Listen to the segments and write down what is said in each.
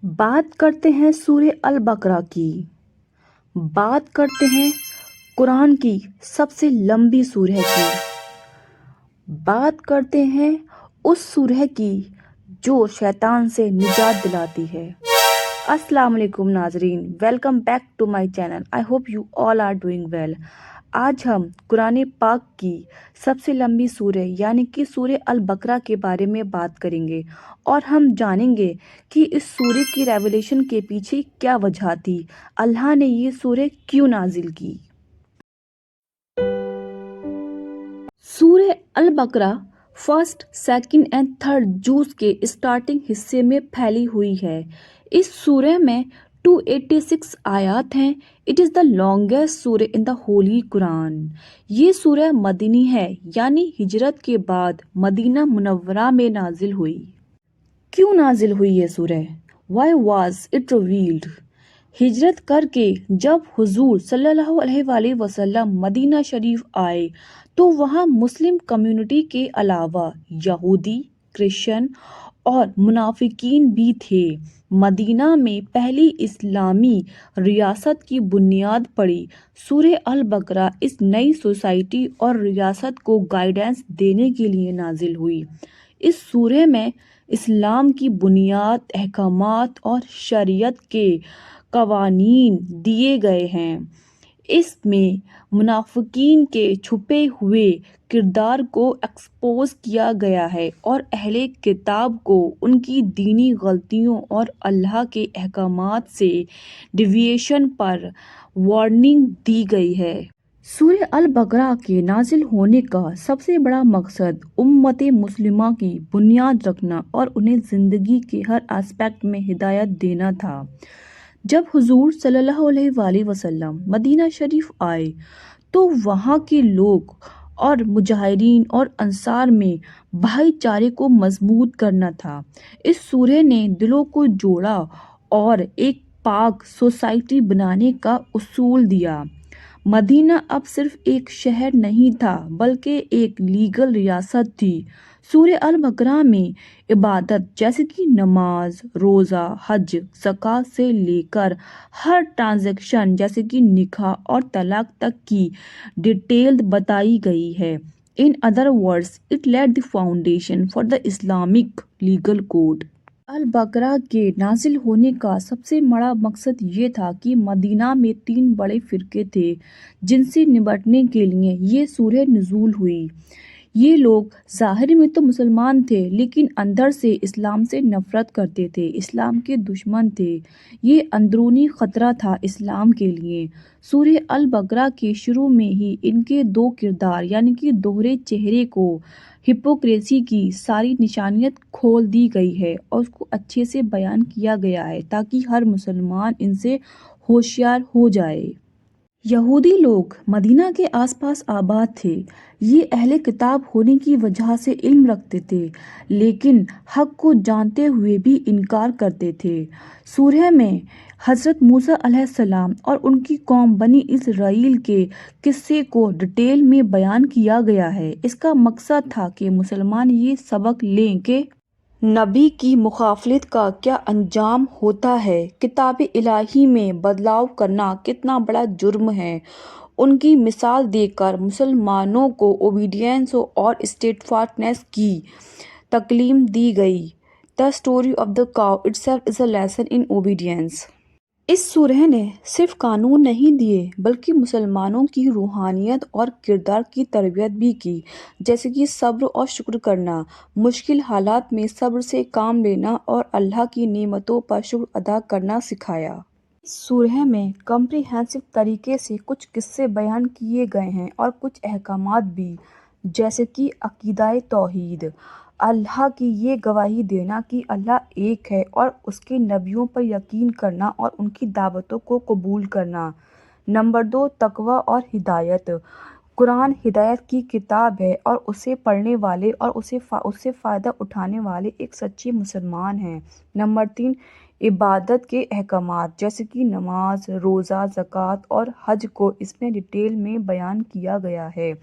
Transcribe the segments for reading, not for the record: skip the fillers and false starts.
बात करते हैं सूरह अल बकरा की। बात करते हैं कुरान की सबसे लंबी सूरह की। बात करते हैं उस सूरह की जो शैतान से निजात दिलाती है। अस्सलाम वालेकुम नाजरीन, welcome back to my channel. I hope you all are doing well. आज हम कुरान पाक की सबसे लंबी सूरह यानी कि सूरह अल बकरा के बारे में बात करेंगे और हम जानेंगे कि इस सूरह की रेवलेशन के पीछे क्या वजह थी, अल्लाह ने ये सूरह क्यों नाजिल की। सूरह अल बकरा फर्स्ट, सेकंड एंड थर्ड जूज के स्टार्टिंग हिस्से में फैली हुई है। इस सूरह में 286 आयत हैं। इट इज़ द लॉन्गेस्ट सूरह इन द होली कुरान। ये सूरह मदनी है यानी हिजरत के बाद मदीना मुनव्वरा में नाजिल हुई। क्यों नाजिल हुई ये सूरह? Why was it revealed? हिजरत करके जब हुजूर सल्लल्लाहु अलैहि वसल्लम मदीना शरीफ आए तो वहाँ मुस्लिम कम्युनिटी के अलावा यहूदी, क्रिश्चियन और मुनाफिकीन भी थे। मदीना में पहली इस्लामी रियासत की बुनियाद पड़ी। सूरह अल बकरा इस नई सोसाइटी और रियासत को गाइडेंस देने के लिए नाजिल हुई। इस सूरह में इस्लाम की बुनियाद, अहकामात और शरीयत के कवानीन दिए गए हैं। इसमें मुनाफिकीन के छुपे हुए किरदार को एक्सपोज किया गया है और अहले किताब को उनकी दीनी गलतियों और अल्लाह के अहकामात से डिविएशन पर वार्निंग दी गई है। सूरह अल बकरा के नाजिल होने का सबसे बड़ा मकसद उम्मत मुस्लिमा की बुनियाद रखना और उन्हें ज़िंदगी के हर एस्पेक्ट में हिदायत देना था। जब हुजूर सल्लल्लाहु अलैहि वसल्लम मदीना शरीफ आए तो वहाँ के लोग और मुजाहिरीन और अंसार में भाईचारे को मजबूत करना था। इस सूरह ने दिलों को जोड़ा और एक पाक सोसाइटी बनाने का उसूल दिया। मदीना अब सिर्फ एक शहर नहीं था बल्कि एक लीगल रियासत थी। सूरह अल बकरा में इबादत जैसे कि नमाज, रोज़ा, हज, ज़कात से लेकर हर ट्रांजैक्शन जैसे कि निकाह और तलाक तक की डिटेल बताई गई है। In other words, it led the foundation for the Islamic legal code. अल बकरा के नाजिल होने का सबसे बड़ा मकसद ये था कि मदीना में 3 बड़े फ़िरके थे जिनसे निपटने के लिए ये सूरह नुज़ूल हुई। ये लोग ज़ाहिर में तो मुसलमान थे लेकिन अंदर से इस्लाम से नफ़रत करते थे, इस्लाम के दुश्मन थे। ये अंदरूनी ख़तरा था इस्लाम के लिए। सूरह अल बकरा के शुरू में ही इनके दो किरदार यानी कि दोहरे चेहरे को, हिपोक्रेसी की सारी निशानियत खोल दी गई है और उसको अच्छे से बयान किया गया है ताकि हर मुसलमान इनसे होशियार हो जाए। यहूदी लोग मदीना के आसपास आबाद थे। ये अहले किताब होने की वजह से इल्म रखते थे लेकिन हक को जानते हुए भी इनकार करते थे। सूरह में हज़रत मूसा अलैहिस्सलाम और उनकी कौम बनी इस्राईल के किस्से को डिटेल में बयान किया गया है। इसका मकसद था कि मुसलमान ये सबक लें कि नबी की मुखालफत का क्या अंजाम होता है, किताब इलाही में बदलाव करना कितना बड़ा जुर्म है। उनकी मिसाल देकर मुसलमानों को ओबीडियंस और स्टेडफास्टनेस की तालीम दी गई। The story of the cow itself is a lesson in obedience. इस सूरह ने सिर्फ कानून नहीं दिए बल्कि मुसलमानों की रूहानियत और किरदार की तरबियत भी की, जैसे कि सब्र और शुक्र करना, मुश्किल हालात में सब्र से काम लेना और अल्लाह की नेमतों पर शुक्र अदा करना सिखाया। इस सूरह में कम्प्रिहेंसिव तरीके से कुछ किस्से बयान किए गए हैं और कुछ अहकामात भी, जैसे कि अकीदाए तौहीद, अल्लाह की ये गवाही देना कि अल्लाह एक है और उसके नबियों पर यकीन करना और उनकी दावतों को कबूल करना। नंबर 2, तकवा और हिदायत। कुरान हिदायत की किताब है और उसे पढ़ने वाले और उससे फ़ायदा उठाने वाले एक सच्चे मुसलमान हैं। नंबर 3, इबादत के अहकामात जैसे कि नमाज, रोज़ा, ज़कात और हज को इसमें डिटेल में बयान किया गया है।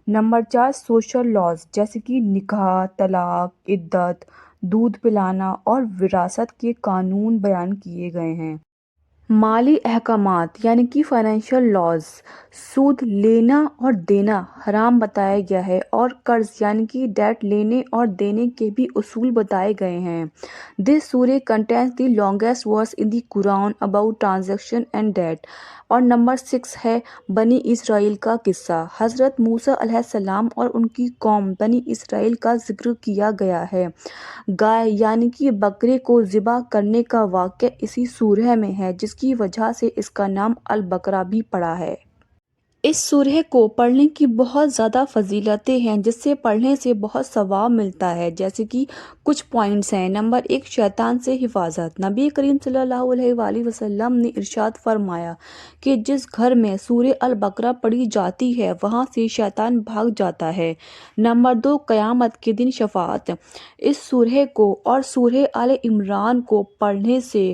नंबर 4, सोशल लॉज जैसे कि निकाह, तलाक, इद्दत, دودھ پلانا اور وراثت کے قانون بیان کیے گئے ہیں۔ مالی احکامات یعنی کہ فائنینشیل لاز، سود لینا اور دینا حرام بتایا گیا ہے اور قرض یعنی کہ ڈیٹ لینے اور دینے کے بھی اصول بتائے گئے ہیں۔ This surah contains the longest verse in the Quran about transaction and debt۔ اور نمبر 6 ہے بنی اسرائیل کا قصہ۔ حضرت موسیٰ علیہ السلام اور ان کی قوم بنی اسرائیل کا ذکر کیا گیا ہے۔ گائے یعنی کہ بکرے کو ذبح کرنے کا واقعہ اسی سورہ میں ہے، جس کی وجہ سے اس کا نام البقرہ بھی پڑا ہے۔ اس سورہ کو پڑھنے کی بہت زیادہ فضیلتیں ہیں، جس سے پڑھنے سے بہت ثواب ملتا ہے، جیسے کہ کچھ پوائنٹس ہیں۔ نمبر 1، شیطان سے حفاظت۔ نبی کریم صلی اللہ علیہ وآلہ وسلم نے ارشاد فرمایا کہ جس گھر میں سورہ البقرہ پڑھی جاتی ہے وہاں سے شیطان بھاگ جاتا ہے۔ نمبر 2، قیامت کے دن شفاعت۔ اس سورہ کو اور سورہ آل عمران کو پڑھنے سے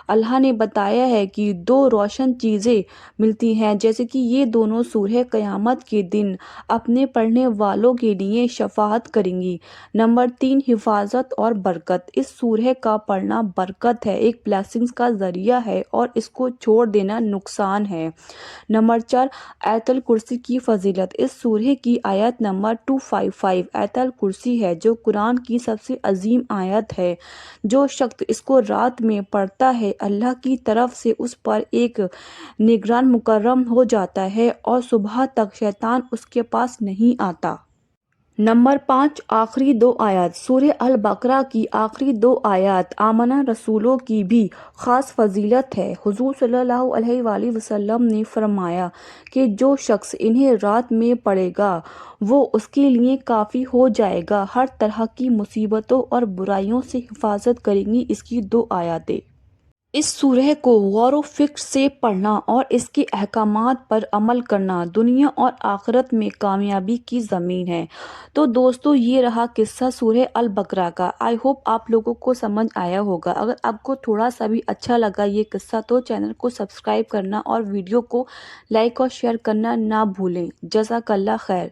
اللہ نے بتایا ہے کہ 2 روشن چیزیں ملتی ہیں، جیسے کہ یہ دونوں سورہ قیامت کے دن اپنے پڑھنے والوں کے لیے شفاعت کریں گی۔ نمبر 3، حفاظت اور برکت۔ اس سورہ کا پڑھنا برکت ہے، ایک بلیسنگز کا ذریعہ ہے، اور اس کو چھوڑ دینا نقصان ہے۔ نمبر 4، آیت الکرسی کی فضیلت۔ اس سورہ کی آیت نمبر 255 آیت الکرسی ہے، جو قرآن کی سب سے عظیم آیت ہے۔ جو شخص اس کو رات میں پڑھتا ہے اللہ کی طرف سے اس پر ایک نگران مقرر ہو جاتا ہے اور صبح تک شیطان اس کے پاس نہیں آتا۔ نمبر 5، آخری 2 آیات۔ سورہ البقرہ کی آخری 2 آیات آمنہ رسولوں کی بھی خاص فضیلت ہے۔ حضور صلی اللہ علیہ وآلہ وسلم نے فرمایا کہ جو شخص انہیں رات میں پڑھے گا وہ اس کے لیے کافی ہو جائے گا، ہر طرح کی مصیبتوں اور برائیوں سے حفاظت کریں گی اس کی 2 آیاتیں۔ اس سورہ کو غور و فکر سے پڑھنا اور اس کے احکامات پر عمل کرنا دنیا اور آخرت میں کامیابی کی ضمانت ہے۔ تو دوستو، یہ رہا قصہ سورہ البقرہ کا۔ آئی ہوپ آپ لوگوں کو سمجھ آیا ہوگا۔ اگر آپ کو تھوڑا سا بھی اچھا لگا یہ قصہ تو چینل کو سبسکرائب کرنا اور ویڈیو کو لائک اور شیئر کرنا نہ بھولیں۔ جزاک اللہ خیر۔